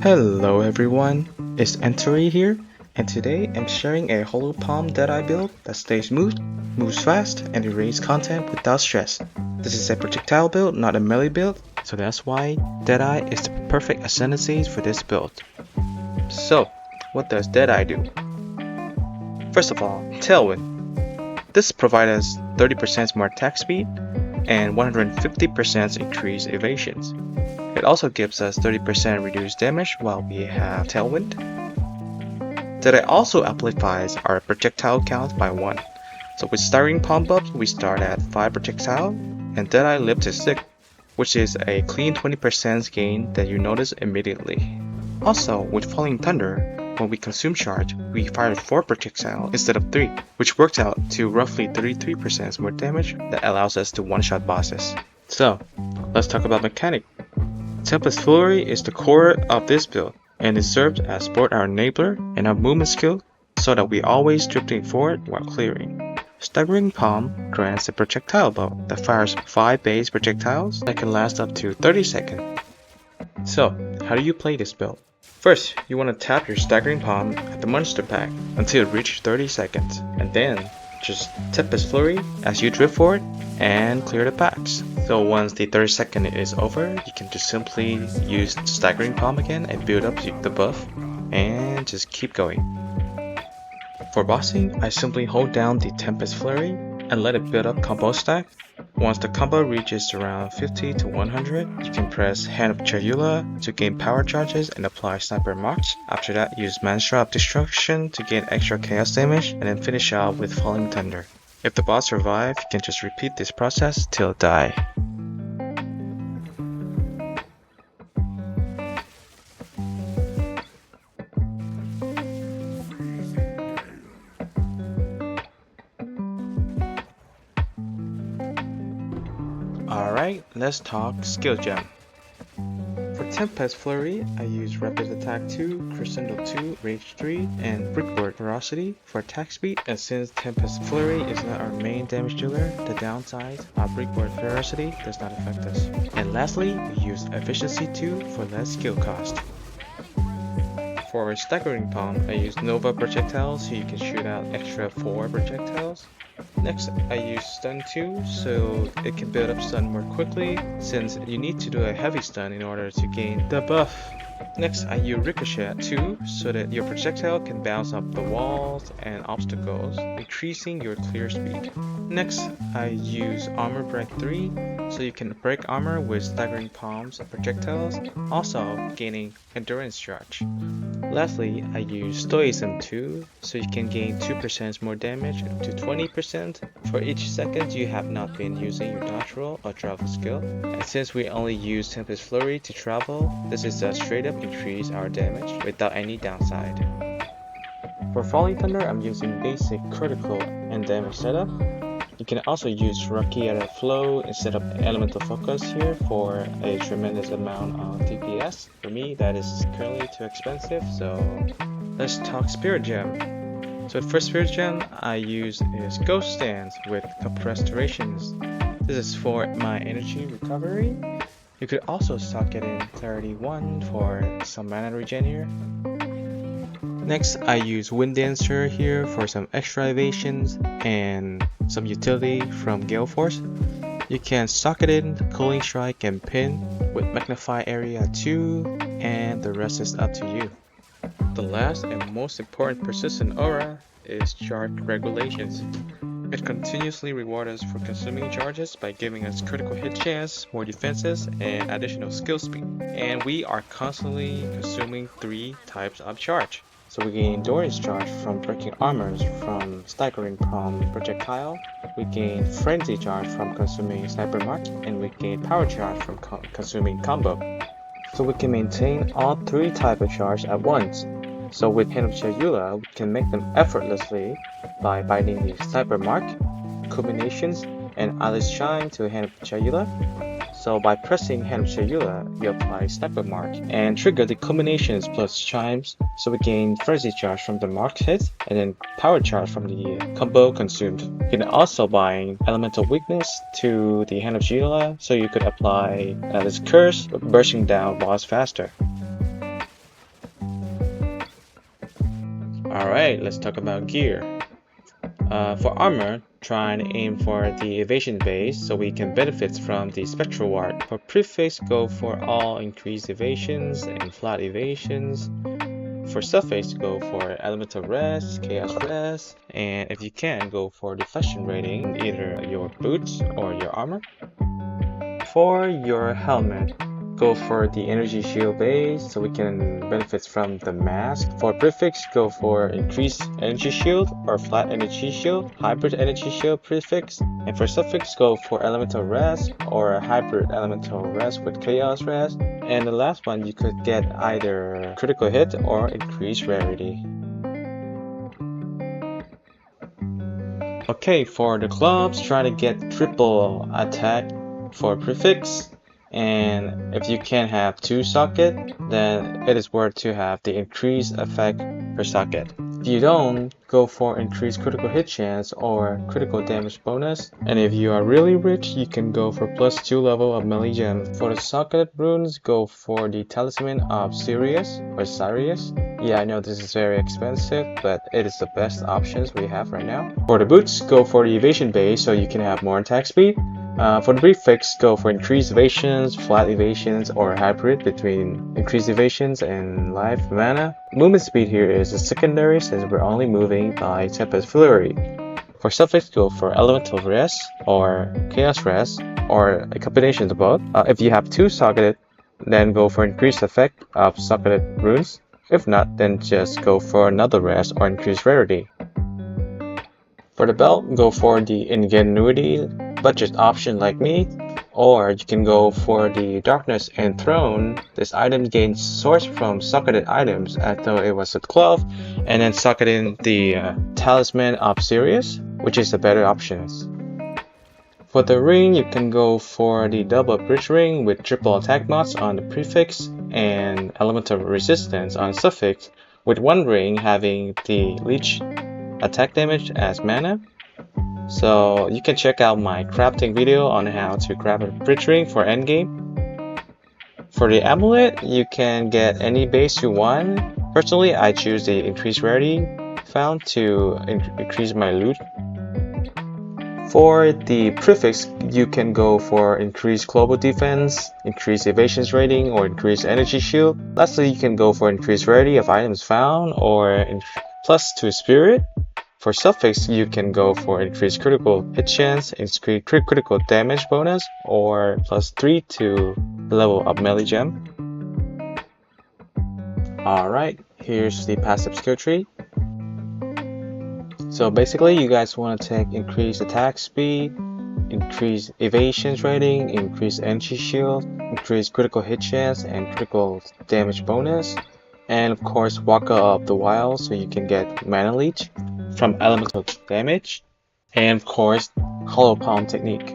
Hello everyone, it's T3 here, and today I'm sharing a hollow palm Deadeye build that stays smooth, moves fast, and erases content without stress. This is a projectile build, not a melee build, so that's why Deadeye is the perfect ascendancy for this build. So, what does Deadeye do? First of all, Tailwind. This provides us 30% more attack speed and 150% increased evasions. It also gives us 30% reduced damage while we have Tailwind. Deadeye also amplifies our projectile count by 1. So with Staggering Palm buffs, we start at 5 projectile, and Deadeye lift to 6, which is a clean 20% gain that you notice immediately. Also, with Falling Thunder, when we consume charge, we fire 4 projectile instead of 3, which works out to roughly 33% more damage that allows us to one-shot bosses. So, let's talk about mechanic. Tempest Flurry is the core of this build, and it serves as both our enabler and our movement skill so that we always drifting forward while clearing. Staggering Palm grants a projectile bow that fires 5 base projectiles that can last up to 30 seconds. So, how do you play this build? First, you want to tap your Staggering Palm at the monster pack until it reaches 30 seconds, and then just Tempest Flurry as you drift forward and clear the packs. So once the 30 second is over, you can just simply use Staggering Palm again and build up the buff and just keep going. For bossing, I simply hold down the Tempest Flurry and let it build up combo stack. Once the combo reaches around 50 to 100, you can press Hand of Cholula to gain power charges and apply sniper marks. After that, use Mantra of Destruction to gain extra chaos damage and then finish off with Falling Thunder. If the boss survives, you can just repeat this process till die. Alright, let's talk skill gem. For Tempest Flurry, I use Rapid Attack 2, Crescendo 2, Rage 3, and Brickboard Ferocity for attack speed. And since Tempest Flurry is not our main damage dealer, the downside, our Brickboard Ferocity does not affect us. And lastly, we use Efficiency 2 for less skill cost. For Staggering Palm, I use Nova projectiles so you can shoot out extra 4 projectiles. Next, I use Stun 2 so it can build up stun more quickly since you need to do a heavy stun in order to gain the buff. Next, I use Ricochet 2 so that your projectile can bounce off the walls and obstacles, increasing your clear speed. Next, I use Armor Break 3 so you can break armor with Staggering Palms and projectiles, also gaining endurance charge. Lastly, I use Stoicism 2 so you can gain 2% more damage up to 20% for each second you have not been using your dodge roll or travel skill. And since we only use Tempest Flurry to travel, this is a straight up increase our damage without any downside. For Falling Thunder, I'm using basic critical and damage setup. You can also use Rakiata Flow instead of Elemental Focus here for a tremendous amount of DPS. For me, that is currently too expensive, so let's talk Spirit Gem. So the first Spirit Gem I use is Ghost Stance with compressed durations. This is for my energy recovery. You could also stock it in Clarity 1 for some mana regen here. Next, I use Wind Dancer here for some extra evasions and some utility from Gale Force. You can stock it in Cooling Strike and Pin with Magnify Area 2, and the rest is up to you. The last and most important persistent aura is Charge Regulations. It continuously rewards us for consuming charges by giving us critical hit chance, more defenses, and additional skill speed. And we are constantly consuming 3 types of charge. So we gain Endurance Charge from breaking armors from Staggering Palm projectile, we gain Frenzy Charge from consuming Sniper Mark, and we gain Power Charge from consuming Combo. So we can maintain all 3 types of charge at once. So with Hand of Cholula, we can make them effortlessly by binding the Sniper Mark, Combinations, and Alice Shine to Hand of Cholula. So by pressing Hand of Cholula, you apply Sniper Mark and trigger the combinations plus chimes, so we gain Frenzy Charge from the marked hit and then Power Charge from the combo consumed. You can also bind Elemental Weakness to the Hand of Cholula, so you could apply this Curse, bursting down boss faster. Alright, let's talk about gear. For armor, try and aim for the evasion base so we can benefit from the spectral ward. For prefix, go for all increased evasions and flat evasions. For suffix, go for elemental rest, chaos rest, and if you can, go for deflection rating in either your boots or your armor. For your helmet, go for the energy shield base so we can benefit from the mask. For prefix, go for increased energy shield or flat energy shield, hybrid energy shield prefix. And for suffix, go for elemental rest or a hybrid elemental rest with chaos rest. And the last one, you could get either critical hit or increased rarity. Okay, for the clubs, try to get triple attack for prefix. And if you can have 2 socket, then it is worth to have the increased effect per socket. If you don't, go for increased critical hit chance or critical damage bonus. And if you are really rich, you can go for +2 level of melee gem. For the socket runes, go for the talisman of Sirius or Sirius. Yeah, I know this is very expensive, but it is the best options we have right now. For the boots, go for the evasion base so you can have more attack speed. For the prefix, go for increased evasions, flat evasions, or hybrid between increased evasions and life mana. Movement speed here is a secondary since we're only moving by Tempest Flurry. For suffix, go for elemental rest or chaos rest or a combination of both. If you have 2 socketed, then go for increased effect of socketed runes. If not, then just go for another rest or increased rarity. For the belt, go for the ingenuity budget option like me, or you can go for the darkness and throne. This item gains source from socketed items as though it was a glove, and then socket in the talisman of Sirius, which is the better options. For the ring, you can go for the double bridge ring with triple attack mods on the prefix and elemental resistance on suffix, with one ring having the leech attack damage as mana. So you can check out my crafting video on how to craft a bridge ring for endgame. For the amulet, you can get any base you want. Personally, I choose the increased rarity found to increase my loot. For the prefix, you can go for increased global defense, increased evasions rating, or increased energy shield. Lastly, you can go for increased rarity of items found or +2 spirit. For suffix, you can go for increased critical hit chance, increased critical damage bonus, or +3 to the level of melee gem. Alright, here's the passive skill tree. So basically, you guys want to take increased attack speed, increased evasions rating, increased energy shield, increased critical hit chance, and critical damage bonus. And of course, Walker of the Wild so you can get mana leech from elemental damage, and of course, hollow palm technique.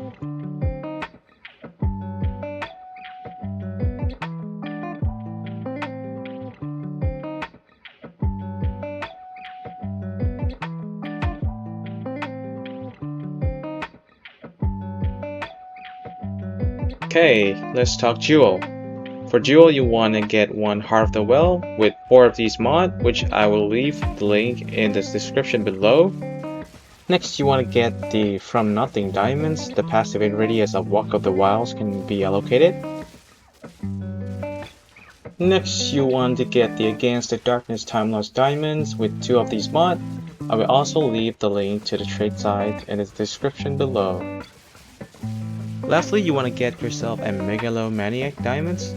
Okay, let's talk Jewel. For Jewel, you want to get one Heart of the Well with 4 of these mods, which I will leave the link in the description below. Next, you want to get the From Nothing diamonds. The passive and radius of Walk of the Wilds can be allocated. Next, you want to get the Against the Darkness Time Loss diamonds with 2 of these mods. I will also leave the link to the trade site in the description below. Lastly, you want to get yourself a Megalomaniac diamonds.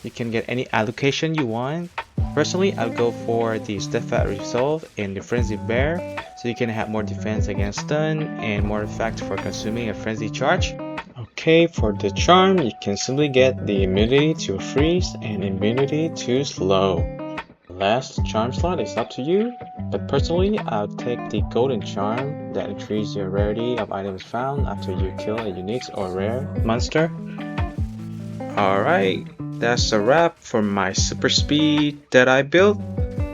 You can get any allocation you want. Personally, I'll go for the Steadfast Resolve in the Frenzied Bear, so you can have more defense against stun and more effect for consuming a frenzy charge. Okay, for the charm, you can simply get the immunity to freeze and immunity to slow. Last charm slot is up to you, but personally, I'll take the golden charm that increases your rarity of items found after you kill a unique or rare monster. Alright, that's a wrap for my super speed Deadeye build.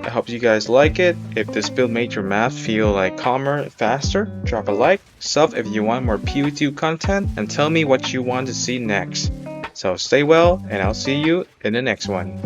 I hope you guys like it. If this build made your math feel like calmer, faster, drop a like, sub if you want more PoE2 content, and tell me what you want to see next. So stay well, and I'll see you in the next one.